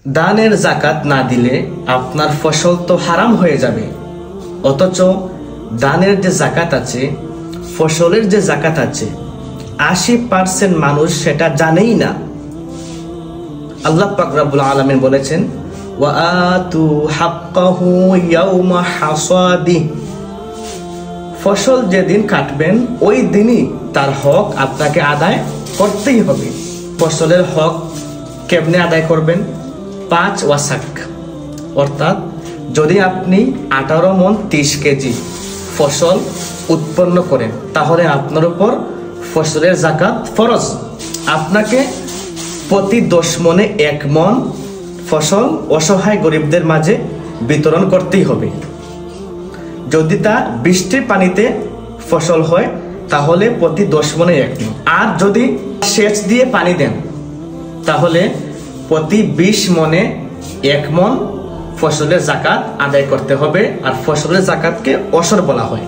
দানের জাকাত না দিলে আপনার ফসল তো হারাম হয়ে যাবে, অথচ দানের যে জাকাত আছে, ফসলের যে জাকাত আছে, 80% মানুষ সেটা জানেই না। আল্লাহ পাক রব্বুল আলামিন বলেছেন, ওয়া আতু হাক্কাহু ইয়াউমা হাসাদি, ফসল যেদিন কাটবেন ওই দিনই তার হক আপনাকে আদায় করতেই হবে। ফসলের হক কেমনে আদায় করবেন? 5 ওয়াসাক, অর্থাৎ যদি আপনি 18 মণ 30 কেজি ফসল উৎপন্ন করেন তাহলে আপনার উপর ফসলের জাকাত ফরজ। আপনাকে প্রতি 10 মণে 1 মণ ফসল অসহায় গরিবদের মাঝে বিতরণ করতেই হবে। যদি তা বৃষ্টির পানিতে ফসল হয় তাহলে প্রতি 10 মণে 1 মণ, আর যদি সেচ দিয়ে পানি দেন তাহলে প্রতি 20 মণে 1 মণ ফসলের জাকাত আদায় করতে হবে। আর ফসলের জাকাতকে অসর বলা হয়।